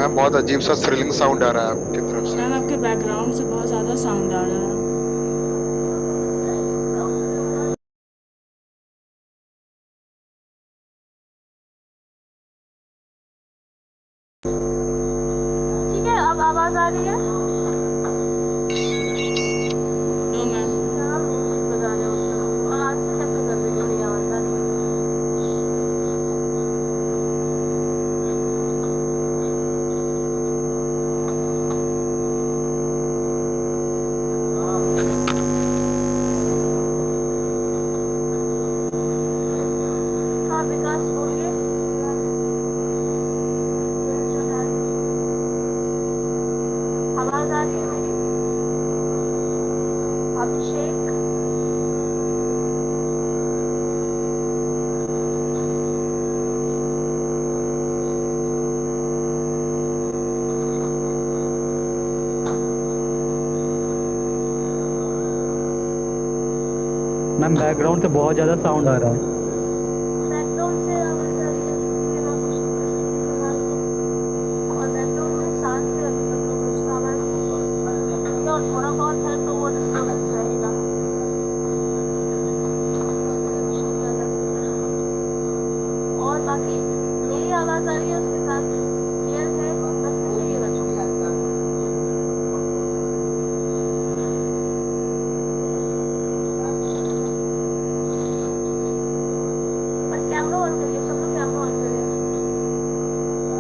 Ma'am बहुत अजीब सा थ्रिलिंग साउंड आ रहा है आपकी तरफ से। मैम आपके बैकग्राउंड से बहुत ज्यादा साउंड आ रहा है। ठीक है, अब आवाज आ रही है। No ma'am. क्या म्यूजिक बजा रहे हो तुम? और आज से कैसे कर रही हो? नहीं आवाज आ रही है। हाँ विकास बोलिए। आवाज आ रही है मेरी? अभिषेक। मैम बैकग्राउंड से बहुत ज्यादा साउंड आ रहा है। बैकग्राउंड से आवाज आ रही है कि मैं कुछ नहीं कर सकती फिलहाल तो। और बैकग्राउंड में शांत है अभी तक तो कुछ आवाज नहीं है, और थोड़ा बहुत है तो वो डिस्टर्बेंस रहेगा। कुछ नहीं किया जा सकता। और बाकी मेरी आवाज आ रही है उसके साथ क्लियर है? बस मुझे ये बताओ। पर कैमरा ऑन करिए, सब लोग कैमरा ऑन करिए।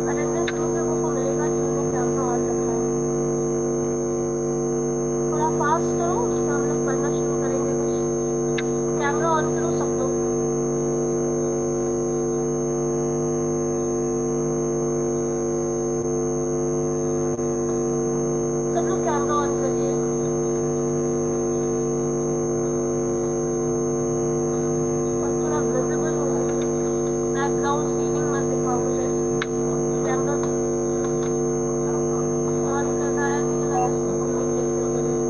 अटेंडेंस रूम में वो मिलेगा जिन्होंने कैमरा ऑन रखा है। थोड़ा फास्ट करो तो हम लोग पढ़ना शुरू करेंगे कुछ। कैमरा ऑन करो सब लोग। सब लोग कैमरा ऑन करिए। और थोड़ा विजिबल होइए। बैकग्राउंड सीलिंग मत दिखाओ मुझे। कैमरा ऑन करना है नहीं, मैं इसकी सीलिंग देख सकती हूँ।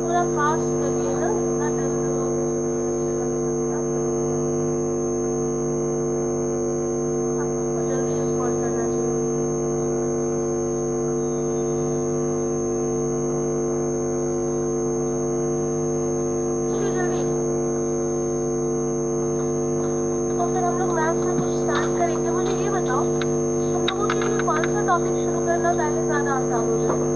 थोड़ा फास्ट करिए ना, इतना टाइम लगोगे तो फिर अच्छा नहीं लगता। करिए, आपको जल्दी रिस्पॉन्ड करना चाहिए। चलिए जल्दी। तो फिर हम लोग मैथ्स में कुछ स्टार्ट करेंगे। मुझे ये बताओ, तुम लोगों के लिए कौन सा टॉपिक शुरू करना पहले ज्यादा आसान हो जाएगा?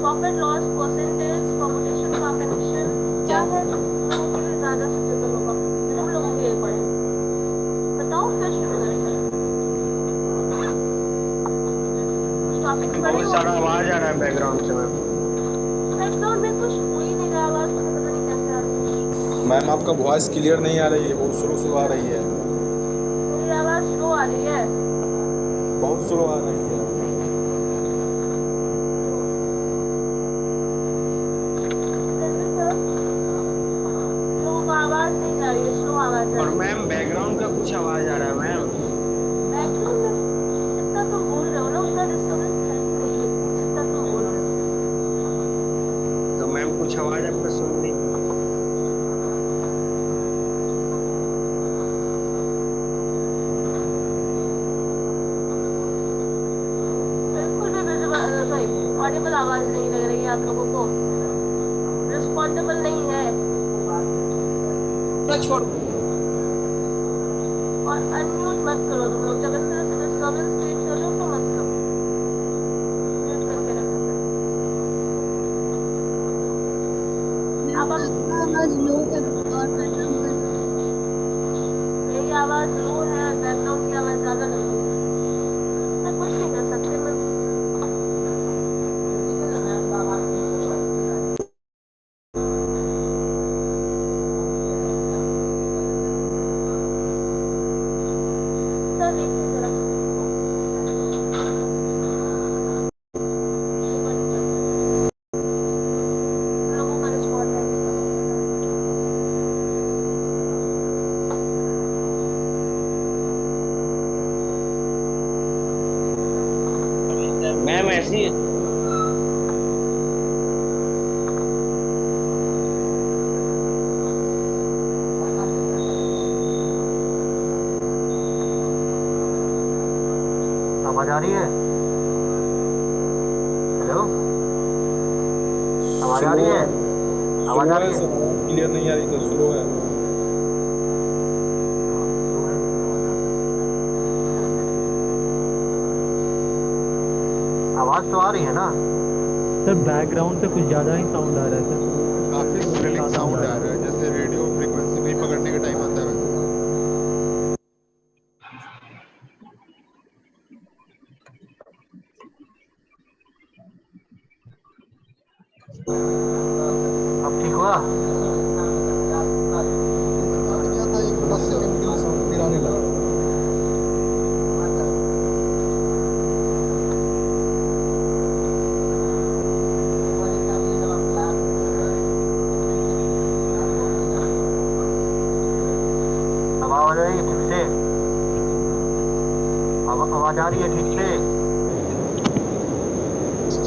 Profit loss, percentage, permutation combination, क्या है तुम लोगों के लिए ज्यादा सुटेबल होगा तुम लोगों के अकॉर्डिंग? बताओ फिर शुरू करेंगे। कुछ टॉपिक्स पढ़े बहुत हो सारा अभी? आवाज आ रहा है बैकग्राउंड से मैम। बैकग्राउंड में कुछ हो ही नहीं रहा, आवाज तुम्हें पता नहीं कैसे आ रही है। मैम आपका वॉइस क्लियर नहीं आ रही है, बहुत स्लो स्लो आ रही है। मेरी आवाज स्लो आ रही है? बहुत स्लो आ रही है। जल्दी करो। लोगों को आवाज नहीं जा रही है, स्लो आवाज आ और रही है। मैम बैकग्राउंड का कुछ आवाज आ रहा है मैम। बैकग्राउंड में जितना तुम बोल रहे हो ना उतना डिस्टर्बेंस है ही नहीं, जितना तुम बोल रहे हो। तो मैम कुछ आवाज आपका सुन नहीं। बिल्कुल भी विजिबल सॉरी ऑडिबल आवाज नहीं लग रही है आप लोगों को? रिस्पॉन्डेबल नहीं है। छोड़। और अनम्यूट मत करो तुम लोग, जब इस तरह से डिस्टर्बेंस क्रिएट कर रहे हो तो मत करो। म्यूट करके रखो फिर। मैम अब हम आपका आवाज लो है, और बैकग्राउंड का मेरी आवाज लो है और बैकग्राउंड की आवाज ज्यादा लग रही है। मैं कुछ नहीं कर सकती। मैं सर देखिए जरा। लोगों का रिस्पॉन्ड है नहीं तो। आ रही है? हेलो, आवाज आ रही है? आवाज आ रही है? क्लियर नहीं आ रही सर, स्लो है। आवाज तो आ रही है ना? सर बैकग्राउंड से कुछ ज्यादा ही साउंड आ रहा है सर। काफी थ्रिलिंग साउंड आ रहा है, जैसे रेडियो फ्रीक्वेंसी नहीं पकड़ने के टाइम आता है वैसे। अब ठीक हुआ? एक 10 सेकंड के लिए साउंड फिर आने लगा। अब आवाज आ रही है ठीक से? आवाज आ रही है ठीक से?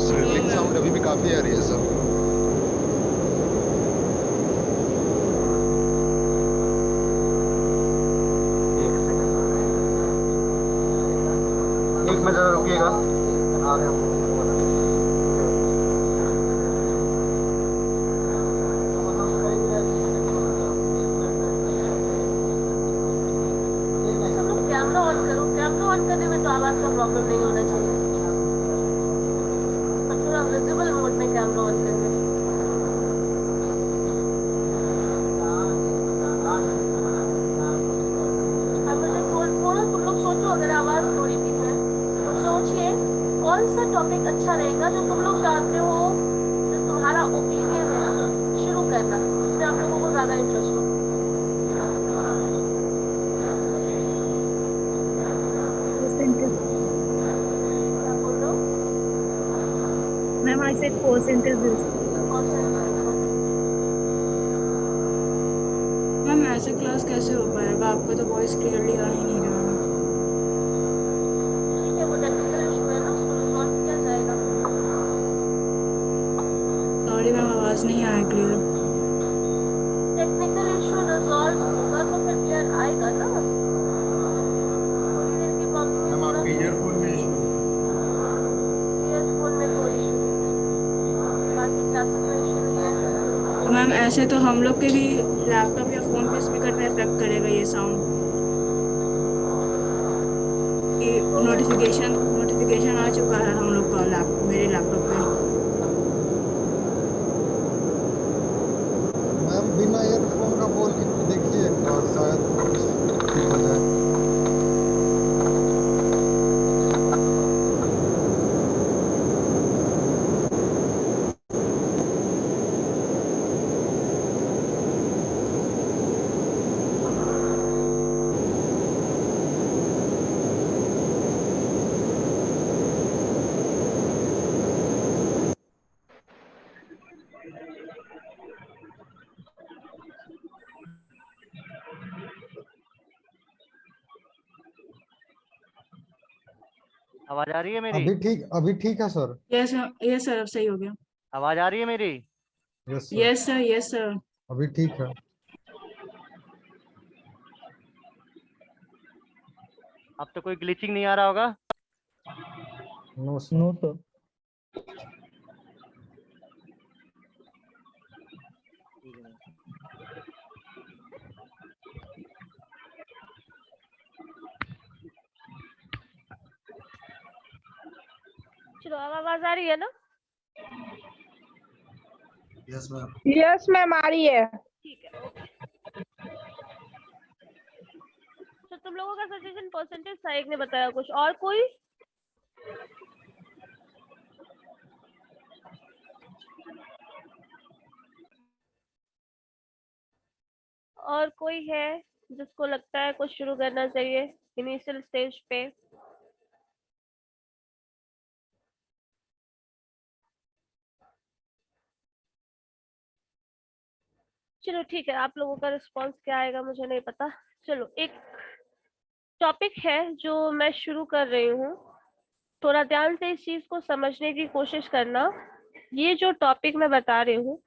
थ्रिलिंग साउंड अभी भी काफी आ रही है सर। एक मिनट जरा रुकिएगा, आ रहे हैं। सब लोग कैमरा ऑन करो, कैमरा ऑन करने में तो आवाज का प्रॉब्लम नहीं होना चाहिए, पर थोड़ा विजिबल मोड में कैमरा ऑन करने। अब मुझे थोड़ा तुम लोग सोचो, अगर आवाज थोड़ी भी है तो सोचिए कौन सा टॉपिक अच्छा रहेगा जो तुम लोग चाहते हो, जो तुम्हारा ओपिनियन है शुरू करना, जिसमें आप लोगों को ज्यादा इंटरेस्ट हो। क्या बोल रहे हो? Ma'am I said percentage. Ma'am ऐसे क्लास कैसे हो पाएगा? आपका तो वॉइस क्लियरली आ ही नहीं रहा। ठीक है, वो टेक्निकल इशू है ना, उसको रिजॉल्व किया जाएगा। सॉरी मैम, आवाज नहीं आया क्लियर। टेक्निकल इशू रिजॉल्व होगा तो फिर क्लियर आएगा ना। थोड़ी देर की प्रॉब्लम है, मैम थोड़ा आपके ईयरफोन में इशू है। ईयरफोन में कोई इशू नहीं, बाकी क्लासेस में इशू नहीं है। तो मैम ऐसे तो हम लोग के भी लैपटॉप या फोन के स्पीकर पे इफेक्ट करेगा ये साउंड। कि नोटिफिकेशन आ चुका है हम लोग का मेरे लैपटॉप पे। मैम बिना ईयरफोन का बोल के देखिए एक बार, शायद कुछ ठीक हो जाए। आवाज आ रही है मेरी? अभी ठीक है सर। यस सर, अब सही हो गया। आवाज आ रही है मेरी? Yes sir, yes sir, yes sir. अभी ठीक है। अब तो कोई ग्लिचिंग नहीं आ रहा होगा? No sir. No sir. चलो, अब आवाज आ रही है ना? Yes ma'am. यस मैम आ रही है। ठीक है, ओके। तो तुम लोगों का सजेशन परसेंटेज था, एक ने बताया कुछ, और कोई? और कोई है जिसको लगता है कुछ शुरू करना चाहिए इनिशियल स्टेज पे? चलो ठीक है, आप लोगों का रिस्पांस क्या आएगा मुझे नहीं पता। चलो, एक टॉपिक है जो मैं शुरू कर रही हूँ, थोड़ा ध्यान से इस चीज को समझने की कोशिश करना। ये जो टॉपिक मैं बता रही हूँ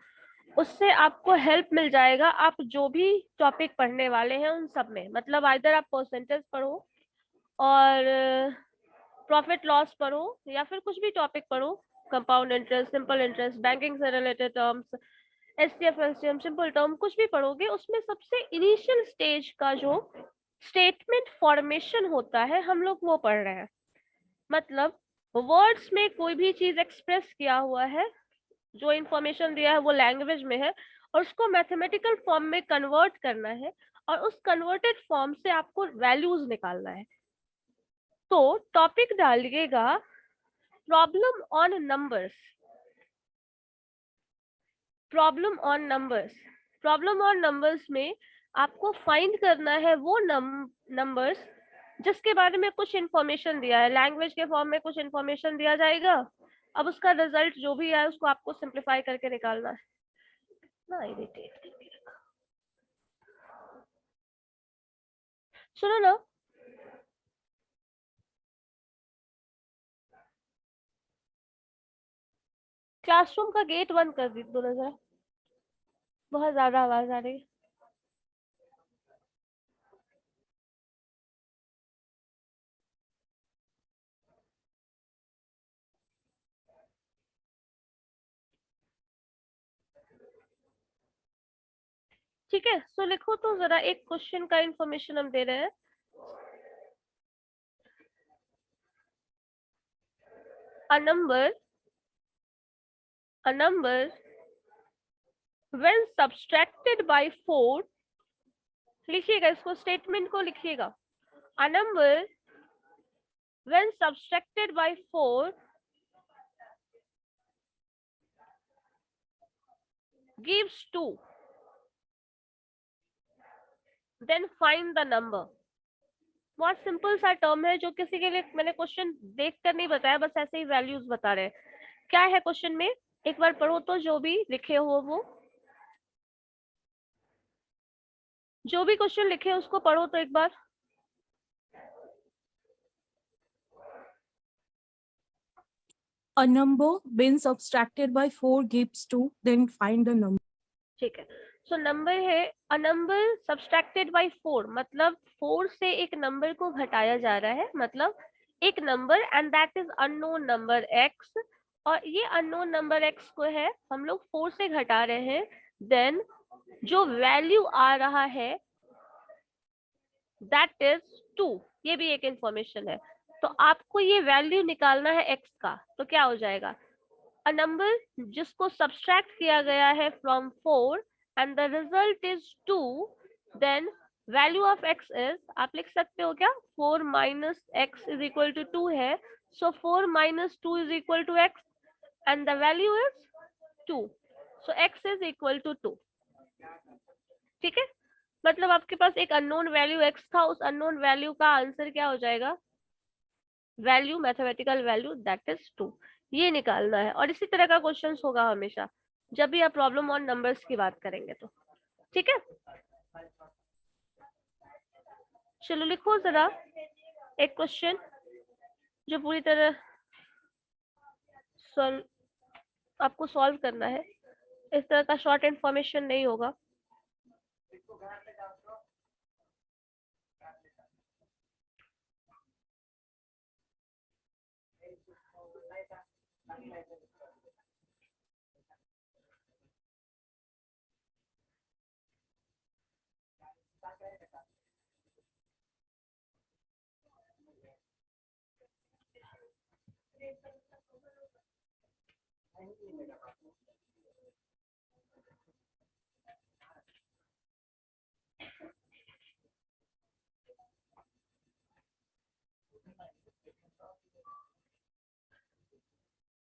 उससे आपको हेल्प मिल जाएगा, आप जो भी टॉपिक पढ़ने वाले हैं उन सब में, मतलब आइदर आप परसेंटेज पढ़ो और प्रॉफिट लॉस पढ़ो या फिर कुछ भी टॉपिक पढ़ो, compound interest, simple interest, banking से related terms, STF, LCM, simple term, कुछ भी पढ़ोगे उसमें सबसे इनिशियल स्टेज का जो स्टेटमेंट फॉर्मेशन होता है हम लोग वो पढ़ रहे हैं। मतलब वर्ड्स में कोई भी चीज एक्सप्रेस किया हुआ है, जो इंफॉर्मेशन दिया है वो लैंग्वेज में है और उसको मैथमेटिकल फॉर्म में कन्वर्ट करना है और उस कन्वर्टेड फॉर्म से आपको वैल्यूज निकालना है। तो टॉपिक डालिएगा problem on numbers. Problem on numbers, problem on numbers में आपको फाइंड करना है वो नंबर्स जिसके बारे में कुछ इंफॉर्मेशन दिया है, लैंग्वेज के फॉर्म में कुछ इंफॉर्मेशन दिया जाएगा। अब उसका रिजल्ट जो भी है उसको आपको सिंप्लीफाई करके निकालना है ना। इरिटेट करके रखा, सुनो ना। क्लासरूम का गेट बंद कर दी दो जरा, बहुत ज्यादा आवाज आ रही है। ठीक है, सो लिखो तो जरा, एक क्वेश्चन का इंफॉर्मेशन हम दे रहे हैं। A number when subtracted by 4, लिखिएगा इसको, स्टेटमेंट को लिखिएगा। A number when subtracted by 4 gives 2, then find the number। बहुत सिंपल सा टर्म है जो किसी के लिए मैंने क्वेश्चन देख कर नहीं बताया, बस ऐसे ही वैल्यूज बता रहे हैं। क्या है क्वेश्चन में, एक बार पढ़ो तो, जो भी लिखे हो वो, जो भी क्वेश्चन लिखे उसको पढ़ो तो एक बार। A number when subtracted by 4 gives 2, then find the number। ठीक है, सो नंबर है अ नंबर सब्सट्रैक्टेड बाय 4, मतलब 4 से एक नंबर को घटाया जा रहा है, मतलब एक number and that is unknown number x, और ये अननोन नंबर x को है हम लोग 4 से घटा रहे हैं, देन जो वैल्यू आ रहा है दैट इज 2। ये भी एक इंफॉर्मेशन है, तो आपको ये वैल्यू निकालना है x का। तो क्या हो जाएगा, अ नंबर जिसको सब्सट्रैक्ट किया गया है from 4 and the result is 2, then value of x is, आप लिख सकते हो क्या, 4 minus X is equal to 2 है, so 4 minus 2 is equal to x and the value is 2, so x is equal to 2। ठीक है, मतलब आपके पास एक अननोन वैल्यू x था, उस अननोन वैल्यू का आंसर क्या हो जाएगा, value, mathematical value that is 2, ये निकालना है। और इसी तरह का क्वेश्चन होगा हमेशा जब भी आप प्रॉब्लम ऑन नंबर्स की बात करेंगे तो। ठीक है, चलो लिखो जरा एक क्वेश्चन जो पूरी तरह आपको सॉल्व करना है, इस तरह का शॉर्ट इंफॉर्मेशन नहीं होगा।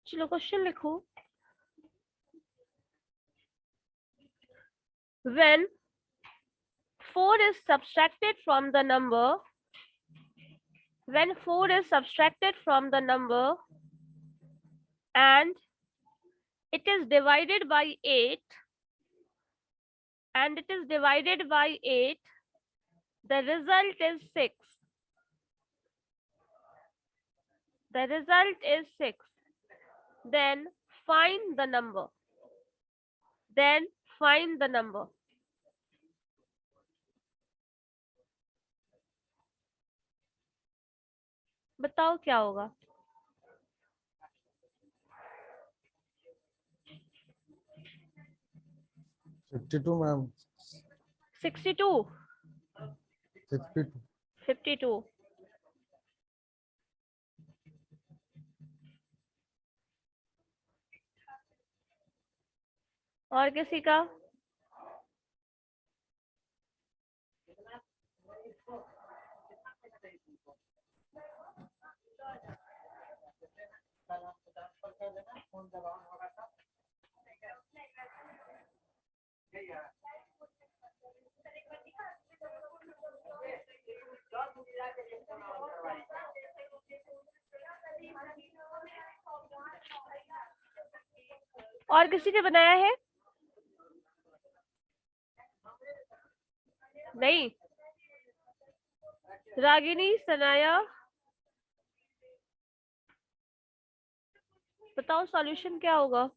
चलो क्वेश्चन लिखो, when 4 is subtracted from the number, when 4 is subtracted from the number and it is divided by 8, and it is divided by 8, the result is 6. The result is 6. Then find the number. Then find the number. बताओ क्या होगा। 52 ma'am. 62, 52। 52। और किसी का? और किसी ने बनाया है? नहीं। रागिनी, सनाया, बताओ सॉल्यूशन क्या होगा।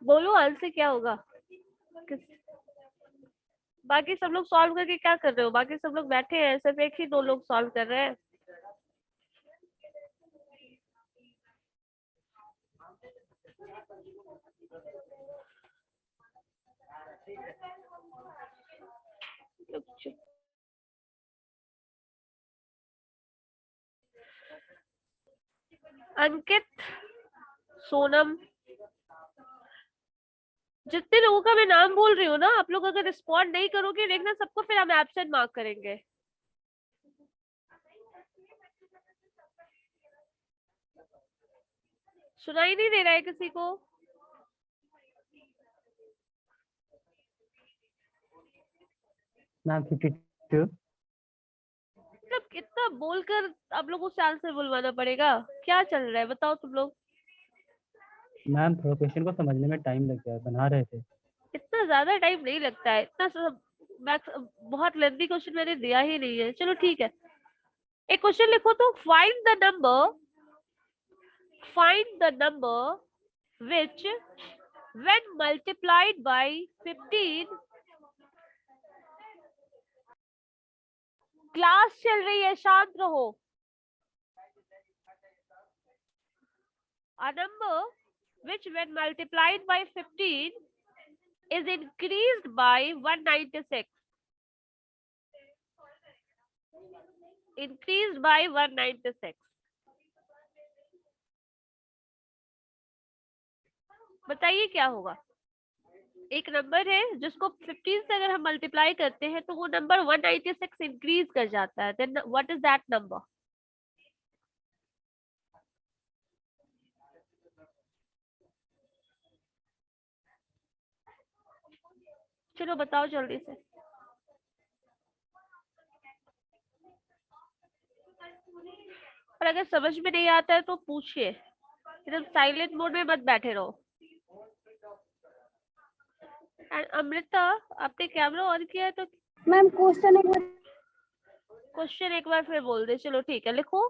बोलो आंसर क्या होगा। बाकी सब लोग सॉल्व करके क्या कर रहे हो? बाकी सब लोग बैठे हैं, सिर्फ एक ही दो लोग सॉल्व कर रहे हैं। अंकित, सोनम, जितने लोगों का मैं नाम बोल रही हूँ ना, आप लोग अगर रिस्पॉन्ड नहीं करोगे, देखना सबको फिर हम एब्सेंट मार्क करेंगे। सुनाई नहीं दे रहा है किसी को? मैम 52। मतलब कितना बोलकर आप लोगों से आंसर बुलवाना पड़ेगा? क्या चल रहा है बताओ तुम लोग। मैम थोड़ा क्वेश्चन को समझने में टाइम लग गया, बना रहे थे। इतना ज्यादा टाइम नहीं लगता है, इतना बहुत लेंथी क्वेश्चन मैंने दिया ही नहीं है। चलो ठीक है, एक क्वेश्चन लिखो तो। Find the number which when multiplied by 15, class चल रही है, शांत रहो। A number which when multiplied by 15 is increased by 196. Increased by 196. बताइए क्या होगा। एक नंबर है जिसको 15 से अगर हम मल्टीप्लाई करते हैं तो वो नंबर 196 इंक्रीज कर जाता है। Then what is that number? चलो बताओ जल्दी से। और अगर समझ में नहीं आता है तो पूछिए, एकदम साइलेंट मोड में मत बैठे रहो। एंड अमृता, आपने कैमरा ऑन किया है तो मैम क्वेश्चन एक बार फिर बोल दे। चलो ठीक है, लिखो।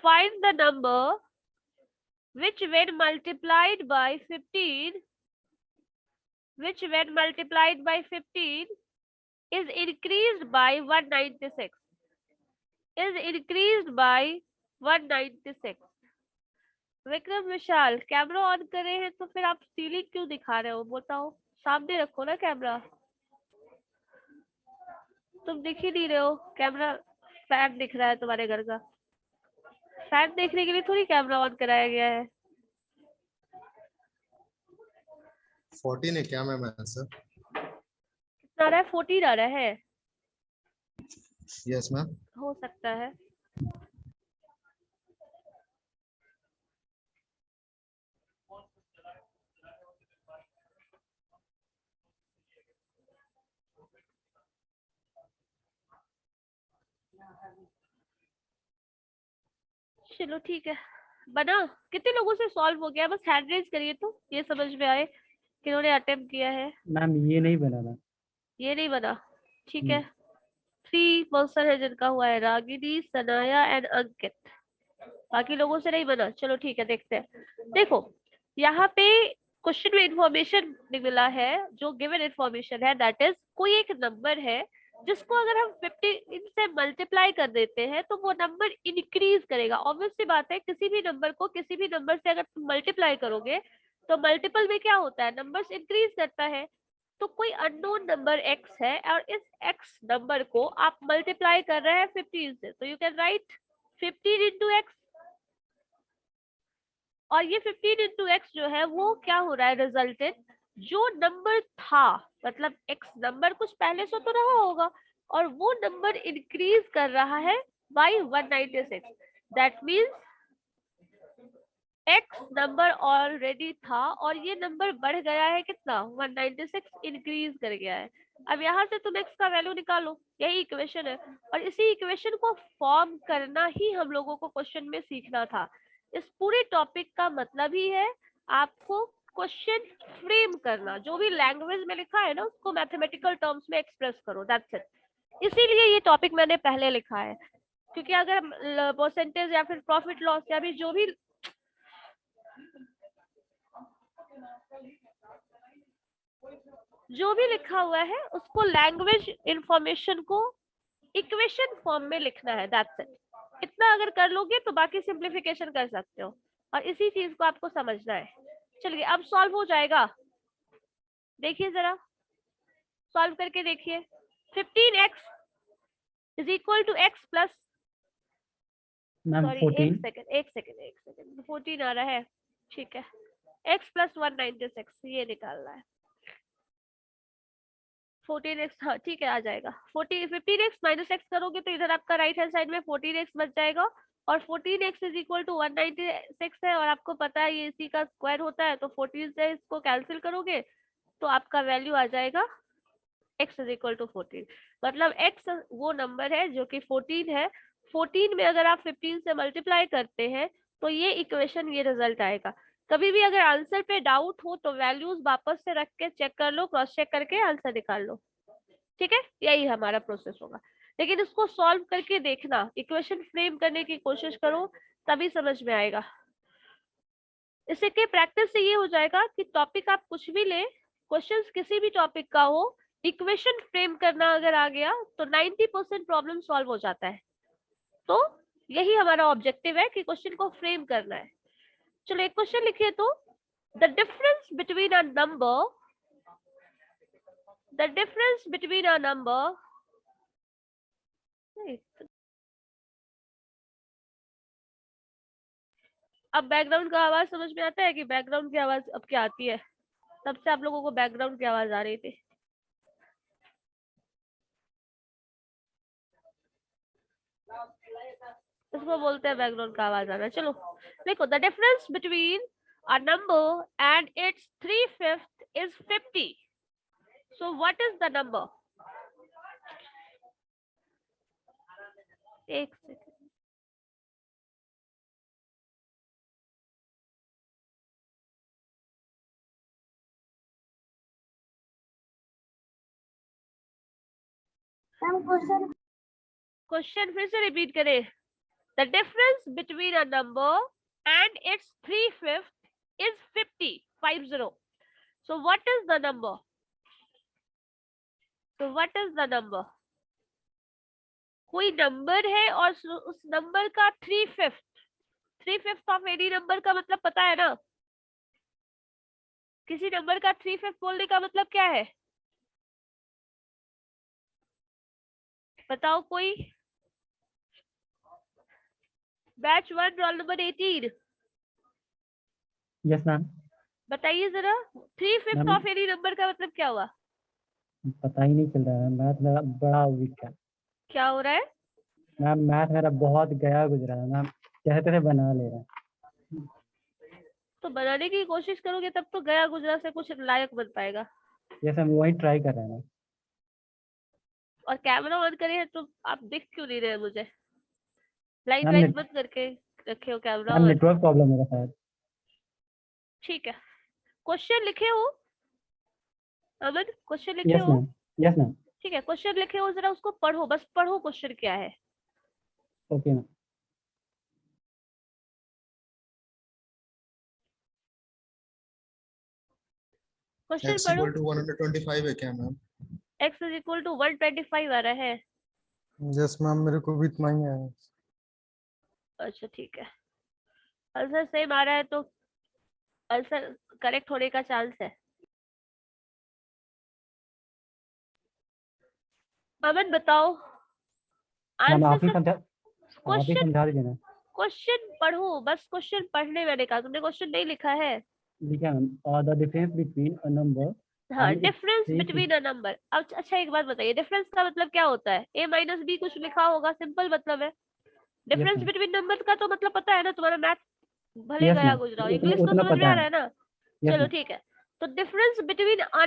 Find the number which when multiplied by 15 is increased by 196. Is increased by 196. Vikram, Vishal, camera on करे हैं तो फिर आप सीलिंग क्यों दिखा रहे हो? बताओ, सामने रखो ना कैमरा। तुम दिख ही नहीं रहे हो, कैमरा फैन दिख रहा है तुम्हारे घर का। फैन देखने के लिए थोड़ी कैमरा ऑन कराया गया है। 14 है क्या मैम आंसर? कितना आ रहा है? 14 आ रहा है। Yes ma'am. हो सकता है। चलो ठीक है, बना। कितने लोगों से सॉल्व हो गया? बस हैंड रेज करिए तो ये समझ में आए किन्होंने अटेम्प्ट किया है। मैम ये नहीं बना था। ये नहीं बना, ठीक है। 3 पर्सन है जिनका हुआ है, रागिनी, सनाया एंड अंकित। बाकी लोगों से नहीं बना। चलो ठीक है, देखते हैं। देखो, यहाँ पे क्वेश्चन में इंफॉर्मेशन मिला है, जो गिवन इंफॉर्मेशन है दैट इज कोई एक नंबर है जिसको अगर हम 15 से मल्टीप्लाई कर देते हैं तो वो नंबर इंक्रीज करेगा। ऑब्वियस सी बात है, किसी भी नंबर को किसी भी नंबर से अगर तुम मल्टीप्लाई करोगे तो मल्टीपल में क्या होता है, नंबर्स इंक्रीज करता है। तो कोई अननोन नंबर x है और इस x नंबर को आप मल्टीप्लाई कर रहे हैं 15 से, तो you can write 15 into x. और ये 15 इंटू एक्स जो है वो क्या हो रहा है, रिजल्टेंट जो नंबर था, मतलब x नंबर कुछ पहले से तो रहा होगा और वो नंबर इंक्रीज कर रहा है by 196। That means x number already था और ये नंबर बढ़ गया है कितना, 196 इंक्रीज कर गया है। अब यहाँ से तुम x का वैल्यू निकालो, यही इक्वेशन है। और इसी इक्वेशन को फॉर्म करना ही हम लोगों को क्वेश्चन में सीखना था। इस पूरे टॉपिक का मतलब ही है आपको क्वेश्चन फ्रेम करना, जो भी लैंग्वेज में लिखा है ना उसको मैथमेटिकल टर्म्स में एक्सप्रेस करो, दैट्स इट। इसीलिए ये टॉपिक मैंने पहले लिखा है, क्योंकि अगर परसेंटेज या फिर प्रॉफिट लॉस या भी जो भी लिखा हुआ है उसको लैंग्वेज इंफॉर्मेशन को इक्वेशन फॉर्म में लिखना है, दैट्स इट। इतना अगर कर लोगे तो बाकी सिंप्लीफिकेशन कर सकते हो, और इसी चीज को आपको समझना है। चलिए अब सॉल्व हो जाएगा, देखिए जरा सॉल्व करके देखिए। 15x is equal to x plus, sorry एक सेकंड 14 आ रहा है, ठीक है, x प्लस 196 ये निकालना है। 14x, हाँ ठीक है आ जाएगा। 15x माइनस x करोगे तो इधर आपका राइट हैंड साइड में 14x बच जाएगा, और 14x इज इक्वल टू 196 है, और आपको पता है ये इसी का स्क्वायर होता है, तो 14 से इसको कैंसिल करोगे तो आपका वैल्यू आ जाएगा x इज इक्वल टू 14। मतलब x वो नंबर है जो कि 14 है। 14 में अगर आप 15 से मल्टीप्लाई करते हैं तो ये इक्वेशन, ये रिजल्ट आएगा। कभी भी अगर आंसर पे डाउट हो तो वैल्यूज वापस से रख के चेक कर लो, क्रॉस चेक करके आंसर निकाल लो, ठीक है, यही हमारा प्रोसेस होगा। लेकिन इसको सॉल्व करके देखना, इक्वेशन फ्रेम करने की कोशिश करो, तभी समझ में आएगा। इससे के प्रैक्टिस से ये हो जाएगा कि टॉपिक आप कुछ भी ले, क्वेश्चंस किसी भी टॉपिक का हो, इक्वेशन फ्रेम करना अगर आ गया तो 90% प्रॉब्लम सॉल्व हो जाता है। तो यही हमारा ऑब्जेक्टिव है कि क्वेश्चन को फ्रेम करना है। चलो एक क्वेश्चन लिखिए तो, the difference between a number, the difference between a number, अब बैकग्राउंड का आवाज समझ में आता है कि बैकग्राउंड की आवाज अब क्या आती है? तब से आप लोगों को बैकग्राउंड की आवाज आ रही थी। इसको बोलते हैं बैकग्राउंड का आवाज आना। चलो देखो, the difference between a number and its 3/5 is 50। So what is the number? एक सेकंड, क्वेश्चन फिर से रिपीट करें। The difference between a number and its 3/5 is 50। So what is the number? So what is the number? कोई number है और उस number का 3/5 of any number का मतलब पता है ना? किसी नंबर का 3/5 बोलने का मतलब क्या है? बताओ कोई। Batch 1 roll number 18, yes ma'am. बताइए जरा, 3/5 मैम ऑफ एनी नंबर का मतलब क्या हुआ? पता ही नहीं चल रहा है, मैथ मेरा बड़ा वीक है। क्या हो रहा है? मैम मैथ मेरा बहुत गया गुजरा है मैम, कैसे तैसे बना ले रहा है। तो बनाने की कोशिश करोगे तब तो गया गुजरा से कुछ लायक बन पाएगा। यस हम वही ट्राई कर रहे हैं मैम। और कैमरा ऑन करे है तो आप दिख क्यों नहीं रहे मुझे? लाइट मैम वाइट बंद करके रखे हो camera ma'am on. Network problem है शायद। ठीक है, क्वेश्चन लिखे हो अमन? क्वेश्चन लिखे यस हो? Ma'am, yes ma'am. ठीक है, क्वेश्चन लिखे हो, जरा उसको पढ़ो, बस पढ़ो क्वेश्चन क्या है। Okay ma'am. क्वेश्चन x पढ़ो। इक्वल टू 125 है क्या ma'am? x is equal to 125 आ रहा है। यस मैम, मेरे को भी इतना ही है। अच्छा ठीक है, आंसर सेम आ रहा है तो आंसर करेक्ट होने का चांस है। अमन बताओ मैम आंसर आप ही से। समझा क्वेश्चन दीजिए ना। क्वेश्चन पढ़ो, बस क्वेश्चन पढ़ने मैंने कहा, तुमने क्वेश्चन नहीं लिखा है। लिखा है ma'am, the difference between a number हाँ, and its difference three. Between a number. अब अच्छा एक बात बताइए, डिफरेंस का मतलब क्या होता है? a माइनस बी कुछ लिखा होगा, सिंपल मतलब है। Yes difference ma'am, between number का तो मतलब पता है ना, तुम्हारा मैथ भले यस गया मैम, गुजरा हो, उतना इंग्लिश तो उतना समझ में पता आ है। रहा है ना। यस चलो मैम, ठीक है, तो डिफरेंस बिटवीन अ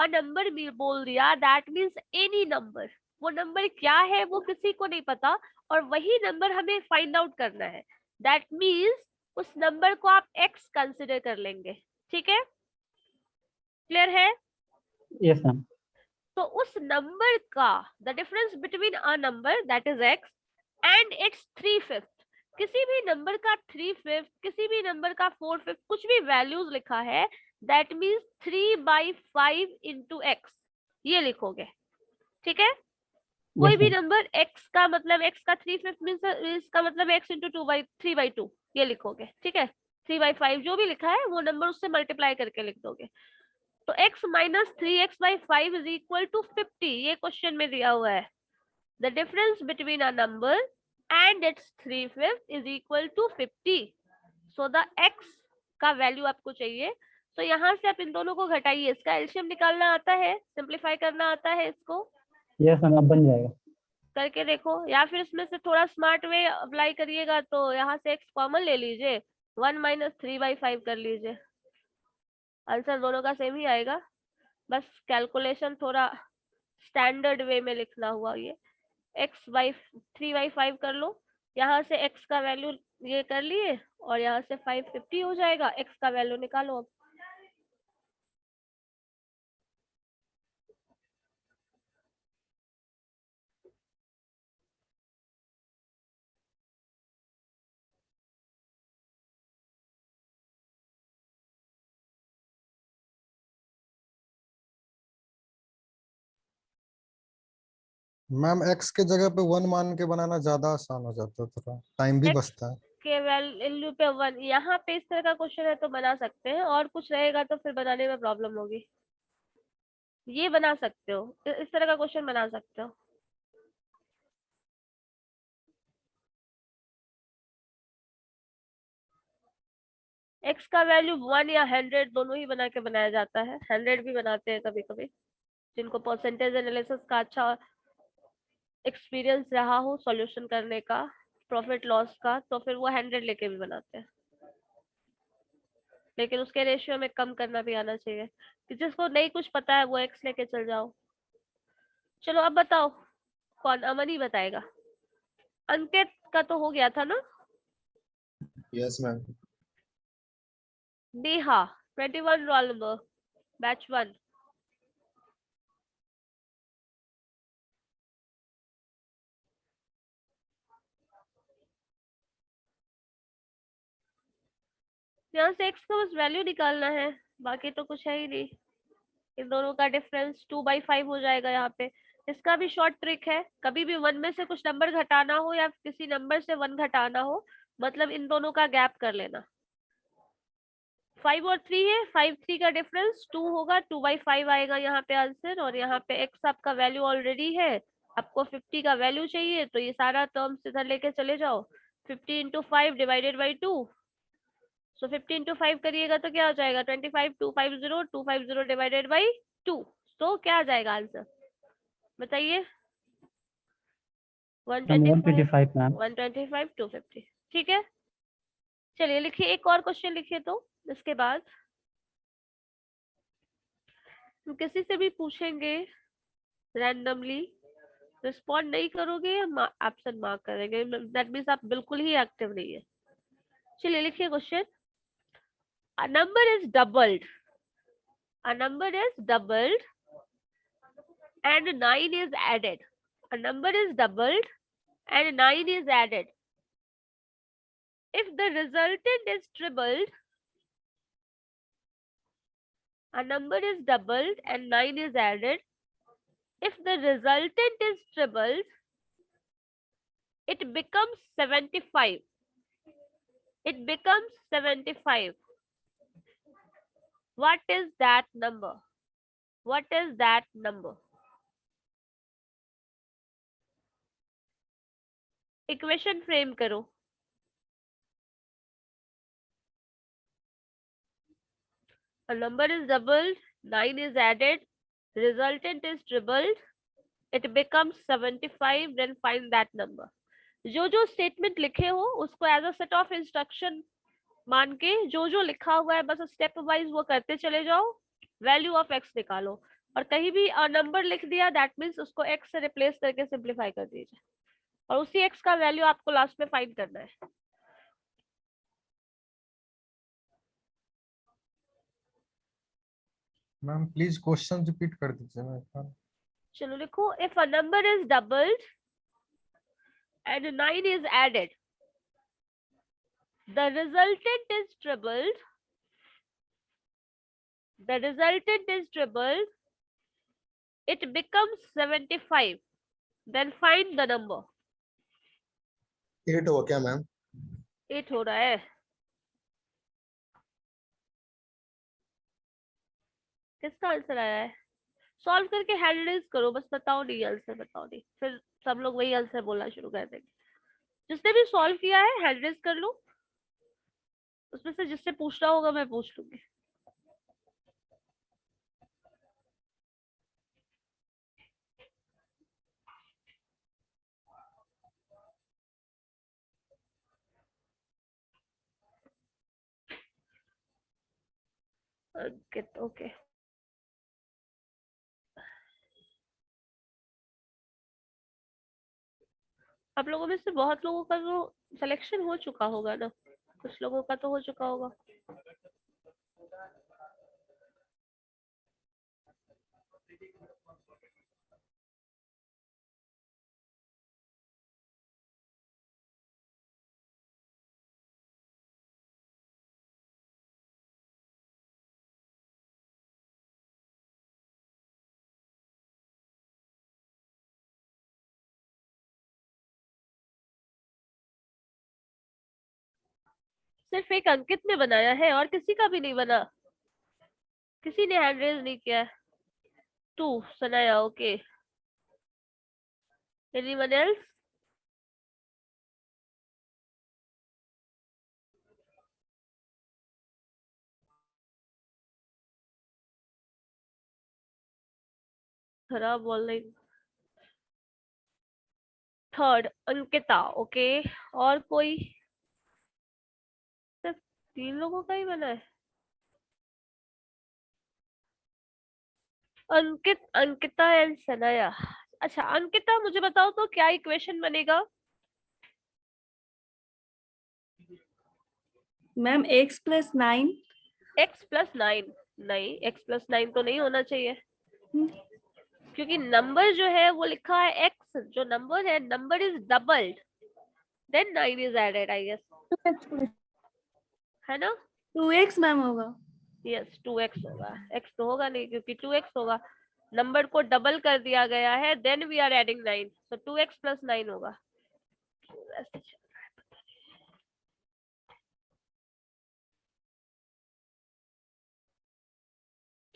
नंबर भी बोल दिया, दैट मींस एनी नंबर। वो नंबर क्या है वो किसी को नहीं पता, और वही नंबर हमें फाइंड आउट करना है। दैट मींस उस नंबर को आप x कंसिडर कर लेंगे। ठीक है, क्लियर है? यस मैम, तो उस नंबर का the difference between a number that is x and its 3/5, किसी भी नंबर का 3/5, किसी भी नंबर का 4/5, कुछ भी वैल्यूज लिखा है, दैट मींस 3/5 इंटू x, ये लिखोगे। ठीक है, कोई यस भी मैम, नंबर x का मतलब x का 3/5 मींस इसका मतलब x इंटू 3/2, ये लिखोगे। ठीक है, 3/5 जो भी लिखा है वो नंबर उससे मल्टीप्लाई करके लिख दोगे। तो x minus 3x/5 is equal to 50, ये क्वेश्चन में दिया हुआ है। The difference between a number and its 3/5 is equal to 50। So the x का वैल्यू आपको चाहिए, तो यहाँ से आप इन दोनों को घटाइए, इसका एलसीएम निकालना आता है, सिंप्लीफाई करना आता है, इसको यस मैम, अब बन जाएगा। करके देखो, या फिर इसमें से थोड़ा स्मार्ट वे अप्लाई करिएगा तो यहाँ से x कॉमन ले लीजिए, 1 माइनस 3/5 कर लीजिए, आंसर दोनों का सेम ही आएगा। बस कैलकुलेशन थोड़ा स्टैंडर्ड वे में लिखना हुआ, ये x/3/5 कर लो, यहाँ से x का वैल्यू ये कर लिए, और यहाँ से 550 हो जाएगा, x का वैल्यू निकालो अब। मैम x के जगह पे 1 मान के बनाना ज्यादा आसान हो जाता है, थोड़ा टाइम भी x बचता है। के वैल्यू पे 1, यहाँ पे इस तरह का क्वेश्चन है तो बना सकते हैं, और कुछ रहेगा तो फिर बनाने में प्रॉब्लम होगी। ये बना सकते हो, इस तरह का क्वेश्चन बना सकते हो। x का वैल्यू 1 या 100 दोनों ही बना के बनाया जाता है, 100 भी बनाते हैं कभी कभी, जिनको परसेंटेज एनालिसिस का अच्छा एक्सपीरियंस रहा हो सॉल्यूशन करने का, प्रॉफिट लॉस का, तो फिर वो 100 लेके भी बनाते हैं, लेकिन उसके रेशियो में कम करना भी आना चाहिए, कि जिसको नहीं कुछ पता है वो x लेके चल जाओ। चलो अब बताओ, कौन? अमन ही बताएगा। अंकित का तो हो गया था ना। Yes ma'am. Neha 21 roll number, batch 1। यहाँ से x का बस वैल्यू निकालना है, बाकी तो कुछ है ही नहीं। इन दोनों का डिफरेंस 2/5 हो जाएगा यहाँ पे। इसका भी शॉर्ट ट्रिक है, कभी भी 1 में से कुछ नंबर घटाना हो या किसी नंबर से 1 घटाना हो, मतलब इन दोनों का गैप कर लेना। 5 और 3 है, 5 3 का डिफरेंस 2 होगा, 2/5 आएगा यहाँ पे आंसर, और यहाँ पे x आपका वैल्यू ऑलरेडी है, आपको 50 का वैल्यू चाहिए, तो ये सारा टर्म इधर लेके चले जाओ, 50 into 5 divided by 2। So 50 into 5 करिएगा तो क्या हो जाएगा, 25, 250 डिवाइडेड बाई 2। तो क्या आ जाएगा आंसर बताइए? 125, 125 मैम। 125, 250। ठीक है, चलिए लिखिए, एक और क्वेश्चन लिखिए, तो इसके बाद हम किसी से भी पूछेंगे रैंडमली, रिस्पॉन्ड नहीं करोगे या एब्सेंट मार्क करेंगे, दैट मींस आप बिल्कुल ही एक्टिव नहीं है। चलिए लिखिए question, a number is doubled, a number is doubled and 9 is added, a number is doubled and 9 is added. If the resultant is tripled, A number is doubled and 9 is added. If the resultant is tripled, it becomes 75. It becomes 75. What is that number? What is that number? Equation frame करो. A number is doubled, 9 is added, resultant is tripled, it becomes 75, then find that number. जो जो statement लिखे हो उसको as a set of instruction मान के जो जो लिखा हुआ है बस स्टेप वाइज वो करते चले जाओ, वैल्यू ऑफ एक्स निकालो, और कहीं भी नंबर लिख दिया दैट मीन्स उसको एक्स से रिप्लेस करके सिंप्लीफाई कर दीजिए, और उसी एक्स का वैल्यू आपको लास्ट में फाइंड करना है. मैम प्लीज क्वेश्चन रिपीट कर दीजिए ना. चलो लिखो, if a number is doubled and 9 is added, the resultant is tripled, it becomes 75, then find the number. 8 हो क्या मैम? 8 हो रहा है. किसका आंसर आया है? सॉल्व करके हैंड रेज करो, बस बताओ नहीं आंसर, बताओ नहीं, फिर सब लोग वही आंसर बोलना शुरू कर देंगे. जिसने भी सॉल्व किया है हैंड रेज कर लो, उसमें से जिससे पूछना होगा मैं पूछ लूंगी. अंकित, ओके. आप लोगों में से बहुत लोगों का तो सिलेक्शन हो चुका होगा ना, कुछ लोगों का तो हो चुका होगा. सिर्फ एक अंकित ने बनाया है और किसी का भी नहीं बना, किसी ने हैंड रेज नहीं किया. 2 सनाया, ओके. Anyone else? खराब बोल रही. Third Ankita, okay. और कोई? सिर्फ 3 लोगों का ही बना है. अंकित, अंकिता एंड सनाया. अच्छा अंकिता मुझे बताओ तो क्या इक्वेशन बनेगा? Ma'am x + 9. x + 9 नहीं, x + 9 तो नहीं होना चाहिए, क्योंकि नंबर जो है वो लिखा है x, जो नंबर है number is doubled then 9 is added, I guess है ना. 2x मैम होगा. यस 2x होगा, x तो होगा नहीं क्योंकि 2x होगा. नंबर को डबल कर दिया गया है, then we are adding 9, so 2x + 9 होगा.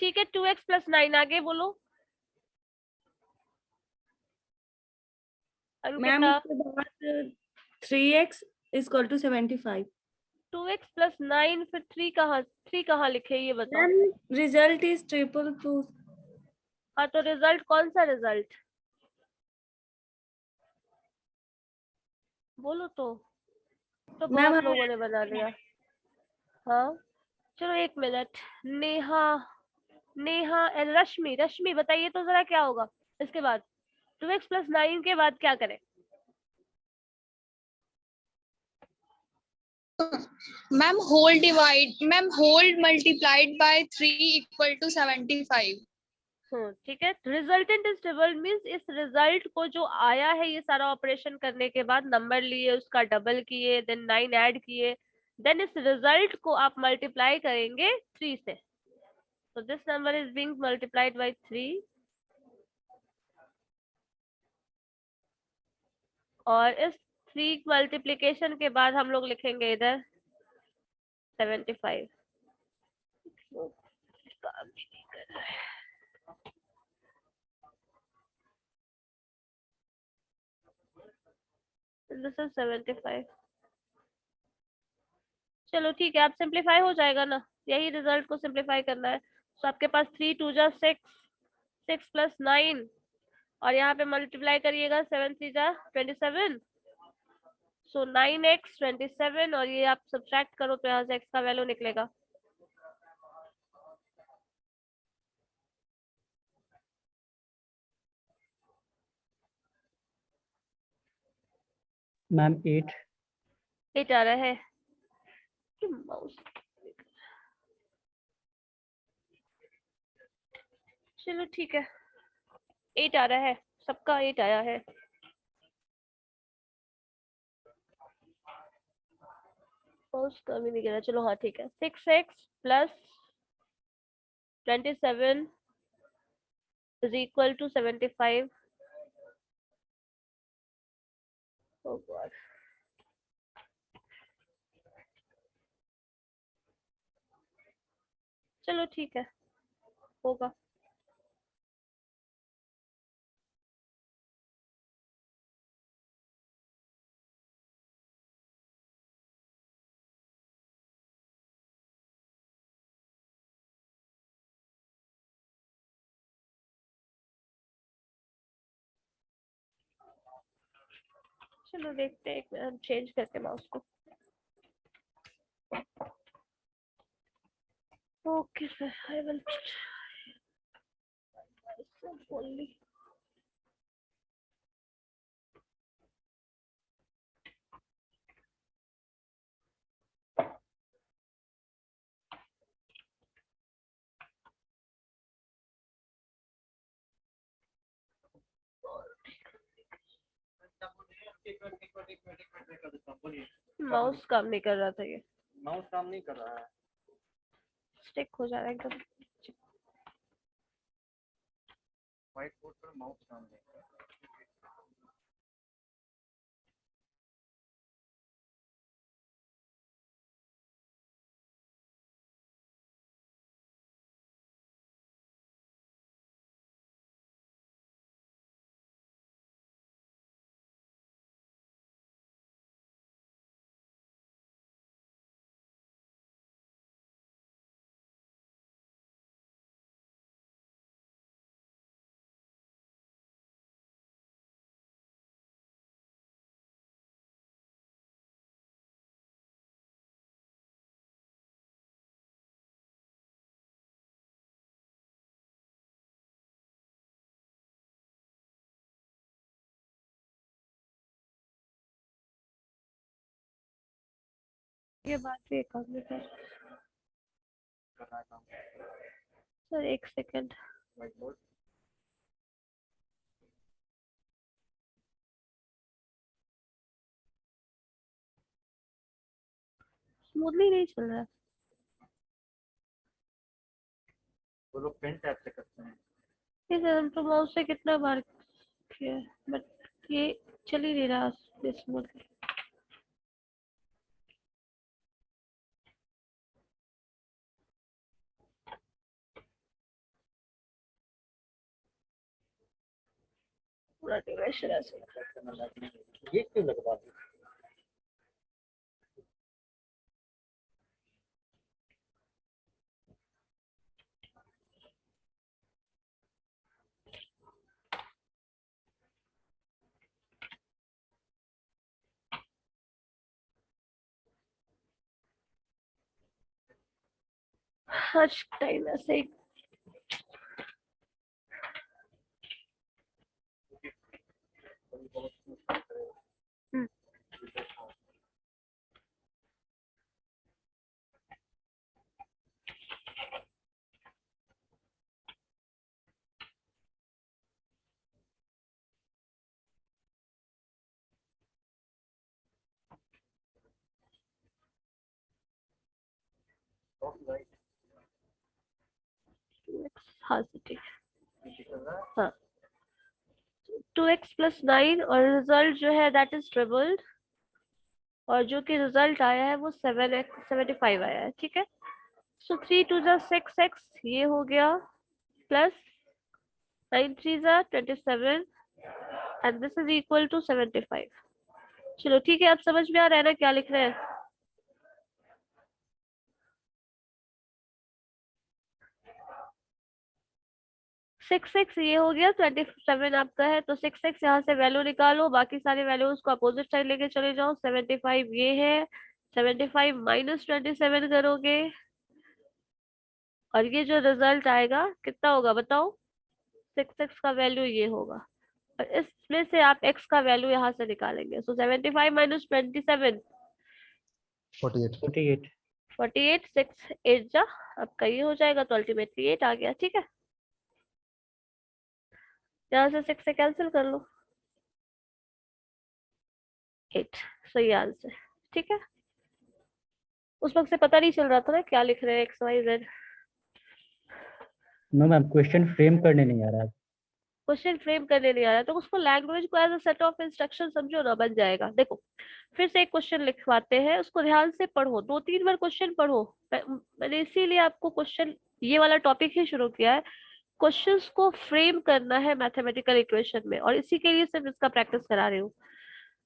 ठीक है, 2x + 9 आगे बोलो. मैम उसके बाद 3x = 75. 2x + 9 फिर 3 कहाँ लिखे ये बताओ. Result is triple 2. हाँ तो रिजल्ट कौन सा रिजल्ट बोलो तो बहुत लोगों ने बना लिया. हाँ चलो 1 मिनट. नेहा एंड रश्मि बताइए तो जरा क्या होगा इसके बाद. 2x + 9 के बाद क्या करें? Ma'am whole multiplied by 3 = 75. ठीक है. रिजल्टेंट इज ट्रिपल मींस इस रिजल्ट को जो आया है ये सारा ऑपरेशन करने के बाद नंबर लिए, उसका डबल किए, देन 9 ऐड किए, देन इस रिजल्ट को आप मल्टीप्लाई करेंगे 3 से. So this number is being multiplied by 3. और इस 3 मल्टीप्लिकेशन के बाद हम लोग लिखेंगे इधर 75. काम भी नहीं कर रहा है. This is 75. चलो ठीक है, आप सिंप्लीफाई हो जाएगा ना, यही रिजल्ट को सिंप्लीफाई करना है. तो आपके पास 3 2 जा 6, 6 + 9 और यहाँ पे मल्टीप्लाई करिएगा 7 3 जा 27. सो 9x 27 और ये आप सब्ट्रैक्ट करो तो यहाँ से x का वैल्यू निकलेगा. मैम 8. 8 आ रहा है. माउस, चलो ठीक है, 8 आ रहा है, सबका 8 आया है. माउस कम ही नहीं गिरा. चलो हाँ ठीक है. 6x + 27 = 75. Oh God. चलो ठीक है, होगा. चलो देखते हैं, एक मिनट हम चेंज करते हैं माउस को. Okay sir, I will only. Mouse काम नहीं कर रहा था, ये माउस काम नहीं कर रहा है. स्टिक हो जा रहा है एकदम. व्हाइट बोर्ड पर माउस काम नहीं कर रहा. ये बात भी काम नहीं कर. करना है काम. सर एक सेकंड. व्हाइट बोर्ड स्मूथली नहीं चल रहा है. वो लोग पेन टैप से करते हैं. ये सर हम तो माउस से कितना बार किया है, बट ये चल ही नहीं रहा स्मूथली. पूरा डिवाइस ऐसे. ये क्यों लगवा दी? आज टाइम ऐसे ही. हम्म. हाँ सर ठीक है। हाँ 2x प्लस 9 और रिजल्ट जो है दैट इज ट्रिपल्ड, और जो कि रिजल्ट आया है वो 7x 75 आया है, ठीक है। सो 3 2 जा 6x ये हो गया, प्लस 9 3 जा 27 and this is equal to 75। चलो ठीक है, अब समझ में आ रहा है ना क्या लिख रहे हैं। सिक्स एक्स ये हो गया, 27 आपका है, तो 6x यहाँ से वैल्यू निकालो, बाकी सारे वैल्यूज को अपोजिट साइड लेके चले जाओ। 75 ये है, 75 माइनस 27 करोगे, और ये जो रिजल्ट आएगा कितना होगा बताओ। 6x का वैल्यू ये होगा, और इसमें से आप x का वैल्यू यहाँ से निकालेंगे। सो 75 माइनस 27 48। 48। 48 6 8 जा आपका ये हो जाएगा, तो अल्टीमेटली 8 आ गया, ठीक है। यहाँ से 6 से कैंसिल कर लो, 8 सही आंसर, ठीक है। उस वक्त से पता नहीं चल रहा था ना क्या लिख रहे हैं X Y Z. No ma'am, question frame करने नहीं आ रहा है। क्वेश्चन फ्रेम करने नहीं आ रहा, तो उसको लैंग्वेज को as a set of instruction समझो ना, बन जाएगा। देखो फिर से एक क्वेश्चन लिखवाते हैं, उसको ध्यान से पढ़ो, 2-3 बार क्वेश्चन पढ़ो। मैंने इसीलिए आपको क्वेश्चन ये वाला टॉपिक ही शुरू किया है, क्वेश्चंस को फ्रेम करना है मैथमेटिकल इक्वेशन में, और इसी के लिए सिर्फ इसका प्रैक्टिस करा रही हूँ।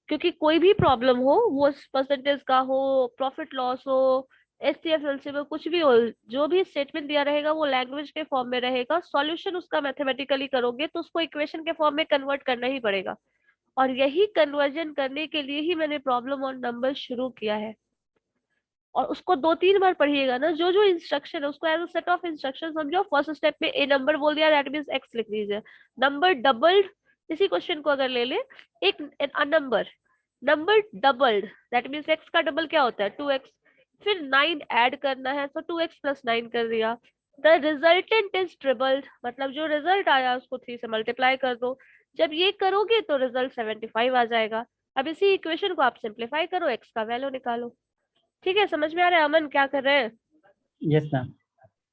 क्योंकि कोई भी प्रॉब्लम हो, वो परसेंटेज का हो, प्रॉफिट लॉस हो, एचसीएफ एलसीएम कुछ भी हो, जो भी स्टेटमेंट दिया रहेगा वो लैंग्वेज के फॉर्म में रहेगा, सॉल्यूशन उसका मैथमेटिकली करोगे तो उसको इक्वेशन के फॉर्म में कन्वर्ट करना ही पड़ेगा। और यही कन्वर्जन करने के लिए ही मैंने प्रॉब्लम और नंबर शुरू किया है। और उसको 2-3 बार पढ़िएगा ना, जो जो इंस्ट्रक्शन है उसको as a set of instruction समझो। फर्स्ट स्टेप में ए नंबर बोल दिया, दैट मींस एक्स लिख दीजिए। नंबर डबल्ड, इसी क्वेश्चन को अगर ले ले, एक number number doubled that means x का डबल क्या होता है 2x, फिर 9 ऐड करना है, तो 2x प्लस 9 कर दिया। द रिजल्टेंट इज ट्रिपल्ड, मतलब जो रिजल्ट आया उसको 3 से मल्टीप्लाई कर दो। जब ये करोगे तो रिजल्ट 75 आ जाएगा। अब इसी इक्वेशन को आप सिंप्लीफाई करो, एक्स का वैल्यू निकालो। ठीक है, समझ में आ रहा है अमन क्या कर रहे हैं। Yes ma'am.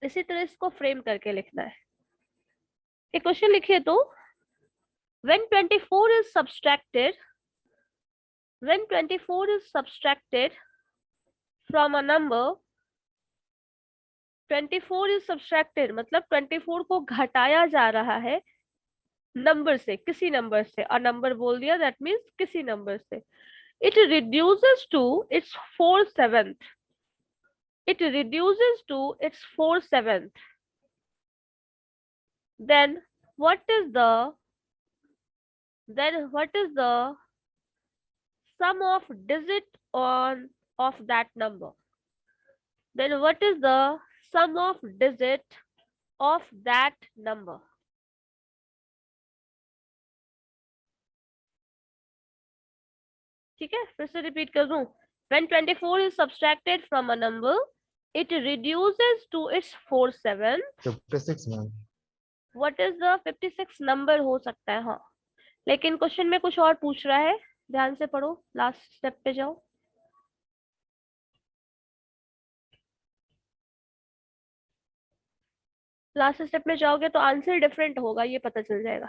इसी तरह इसको फ्रेम करके लिखना है। एक क्वेश्चन लिखिए तो, when 24 is subtracted from a number, 24 is subtracted मतलब 24 को घटाया जा रहा है नंबर से, किसी नंबर से। और नंबर बोल दिया दैट मीन्स किसी नंबर से। it reduces to its 4/7, it reduces to its 4/7, then what is the sum of digit on of that number? Then what is the sum of digit of that number? ठीक है, फिर से repeat कर दूं। When 24 is subtracted from a number, it reduces to its 4/7. 56 ma'am. What is the 56 number हो सकता है, हाँ। लेकिन क्वेश्चन में कुछ और पूछ रहा है, ध्यान से पढ़ो, लास्ट स्टेप पे जाओ। लास्ट स्टेप में जाओगे तो आंसर डिफरेंट होगा, ये पता चल जाएगा।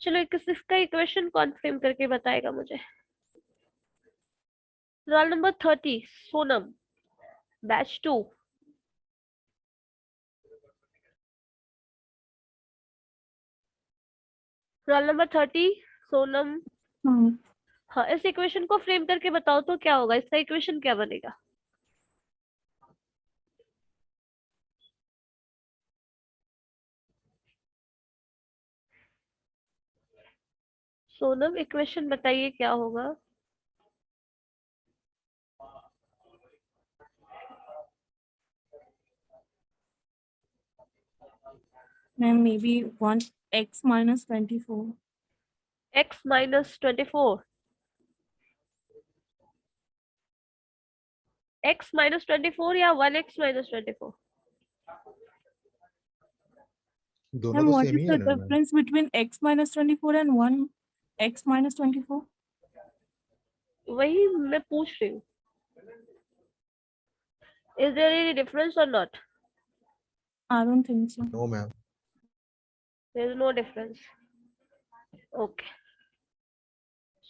चलो इसका इक्वेशन कौन फ्रेम करके बताएगा मुझे। Roll number 30 Sonam, batch 2। Roll number 30 Sonam. हाँ, इस इक्वेशन को फ्रेम करके बताओ तो क्या होगा, इसका इक्वेशन क्या बनेगा। सोनम इक्वेशन बताइए क्या होगा। Ma'am, maybe 1x minus 24. x minus 24, x minus 24 या 1x minus 24। दोनों Ma'am, तो what सेम is ही है the ना ma'am. difference between x minus 24 and 1 x minus 24? वही मैं पूछ रही हूँ, is there any difference or not? I don't think so. No ma'am. There is no difference. Okay.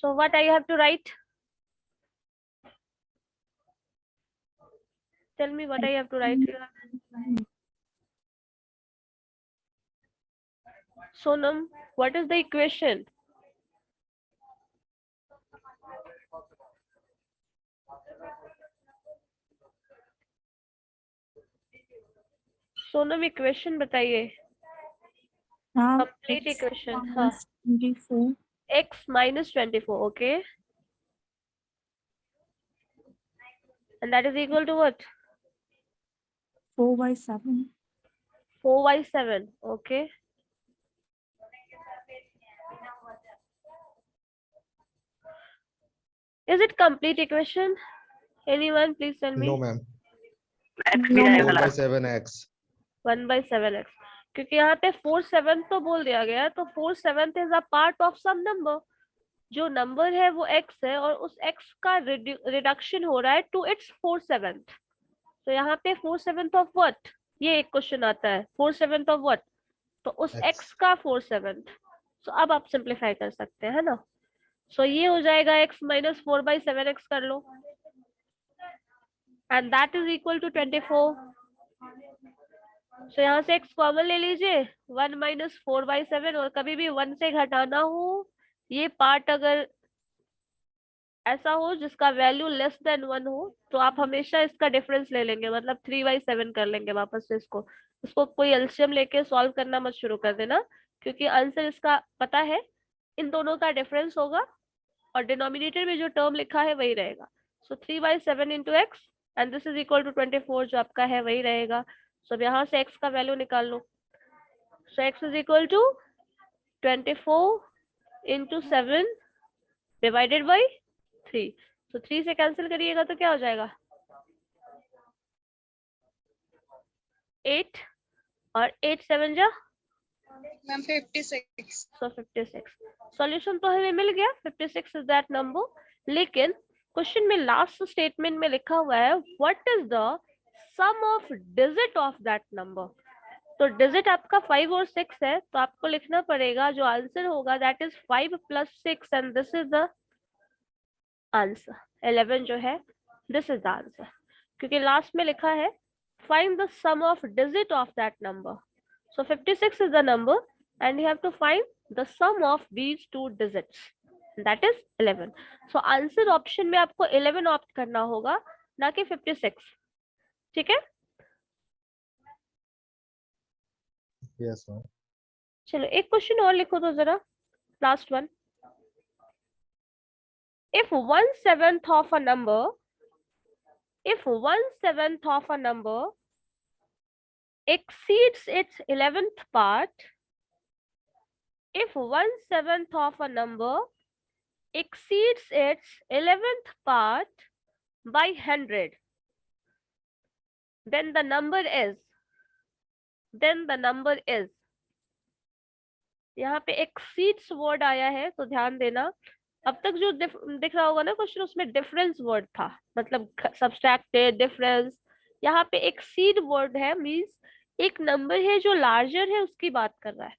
So what I have to write? Tell me what I have to write here. Sonam, what is the equation? Sonam equation बताइए, हाँ, complete x equation. हाँ, minus 24 x minus 24, okay, and that is equal to what? 4 by 7. 4 by 7, okay. Is it complete equation? Anyone please tell me? No ma'am. No, 4/7x। 1 by 7x, क्योंकि यहाँ पे 4 7 तो बोल दिया गया है, तो 4 7 is a part of some number. जो नंबर है वो x है और उस x का रिडक्शन हो रहा है टू इट्स 4 7। तो यहाँ पे 4 7 ऑफ व्हाट, ये एक क्वेश्चन आता है, 4 7 ऑफ व्हाट, तो उस x का 4 7। तो अब आप सिंप्लीफाई कर सकते हैं, है ना। सो ये हो जाएगा x minus 4 by 7x कर लो, and that is equal to 24। So यहाँ से x कॉमन ले लीजिए, 1 minus 4 by 7, और कभी भी 1 से घटाना हो, ये पार्ट अगर ऐसा हो जिसका वैल्यू लेस देन 1 हो, तो आप हमेशा इसका डिफरेंस ले लेंगे, मतलब 3/7 कर लेंगे वापस से इसको। इसको कोई एलसीएम लेके सॉल्व करना मत शुरू कर देना, क्योंकि आंसर इसका पता है, इन दोनों का डिफरेंस होगा और डिनोमिनेटर में जो टर्म लिखा है वही रहेगा। So 3/7 into X and this is equal to 24, जो आपका है वही रहेगा। सो यहाँ से x का वैल्यू निकाल लो। So x is equal to 24 into 7 divided by 3। तो 3 से कैंसिल करिएगा तो क्या हो जाएगा, 8, और 8 7 जा मैम 56। सो 56। सॉल्यूशन तो हमें मिल गया, 56 इज दैट नंबर। लेकिन क्वेश्चन में लास्ट स्टेटमेंट में लिखा हुआ है what is the sum of digit of that number. तो डिजिट आपका 5 और 6 है, तो आपको लिखना पड़ेगा जो आंसर होगा that is 5 + 6 and this is the answer. 11 जो है दिस इज द आंसर, क्योंकि लास्ट में लिखा है find the sum of digit of that number. So 56 is the number and you have to find the sum of these two digits, that is 11। So answer option में आपको 11 opt करना होगा, ना कि 56। ठीक है, यस मैम। चलो एक क्वेश्चन और लिखो तो जरा, last one. If 1/7 of a number, if 1/7 of a number exceeds its 11th part, if 1/7 of a number exceeds its 11th part by 100, then the number is, यहाँ पे exceeds वर्ड आया है तो ध्यान देना। अब तक जो दिख रहा होगा ना क्वेश्चन, उसमें डिफरेंस वर्ड था, मतलब सब्सट्रैक्टेड, डिफरेंस। यहाँ पे एक्सीड वर्ड है, मींस एक नंबर है जो लार्जर है उसकी बात कर रहा है।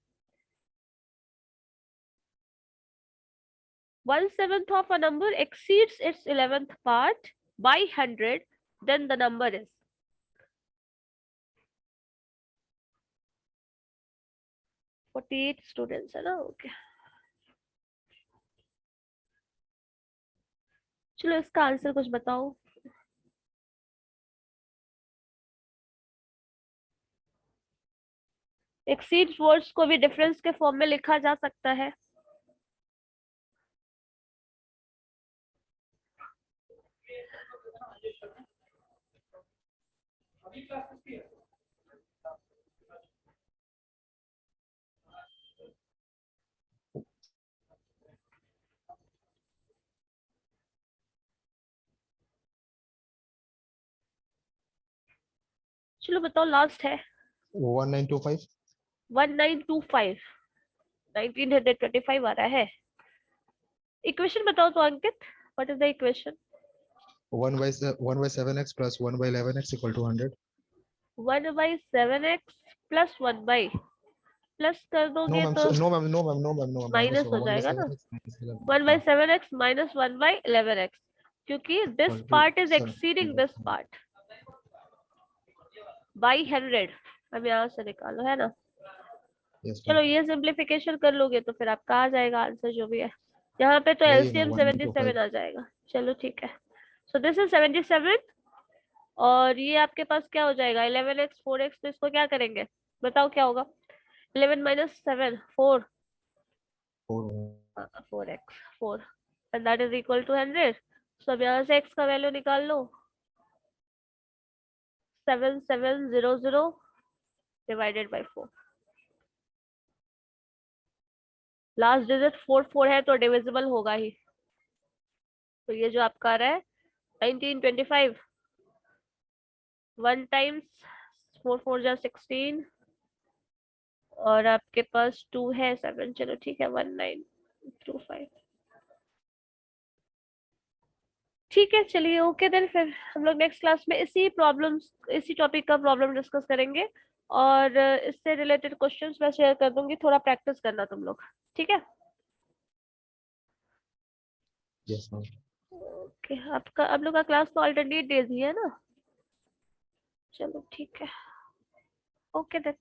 1/7 of a number exceeds its 11th part by 100, then the number is। – 48 students है ना, ओके। चलो इसका आंसर कुछ बताओ। एक्सीड वर्ड्स को भी डिफरेंस के फॉर्म में लिखा जा सकता है। चलो बताओ, लास्ट है 1925। 1925 1925 आ रहा है। इक्वेशन बताओ तो Ankit, what is the equation? 1/7x plus 1/11x equal to 100. 1/7x plus 1 by plus कर No दोगे ma'am, तो no ma'am, no ma'am, no ma'am, no ma'am. Minus हो जाएगा ना। 1/7x minus 1/11x, क्योंकि this part is exceeding this part by 100। अब यहाँ से निकालो, है ना। चलो ये सिंप्लीफिकेशन कर लोगे तो फिर आपका आ जाएगा आंसर जो भी है। यहाँ पे तो एलसीएम 77 आ जाएगा। चलो ठीक है, सो दिस इज 77 और ये आपके पास क्या हो जाएगा 11x 4x, तो इसको क्या करेंगे बताओ क्या होगा? 11 minus 7 4 4x 4 and that is equal to 100। so अब यहाँ से x का वैल्यू निकाल लो, 7700 divided by 4। लास्ट डिजिट 4 है तो डिविजिबल होगा ही। तो ये जो आपका आ रहा है 1925 1 times 4 जा 16 और आपके पास 2 है 7। चलो ठीक है 1925 ठीक है। चलिए ओके देन, फिर हम लोग नेक्स्ट क्लास में इसी टॉपिक का प्रॉब्लम डिस्कस करेंगे और इससे रिलेटेड क्वेश्चंस मैं शेयर कर दूंगी, थोड़ा प्रैक्टिस करना तुम लोग, ठीक है। Yes ma'am. ओके आपका आप लोग का क्लास तो अल्टरनेट डेज ही है ना। चलो ठीक है ओके देन।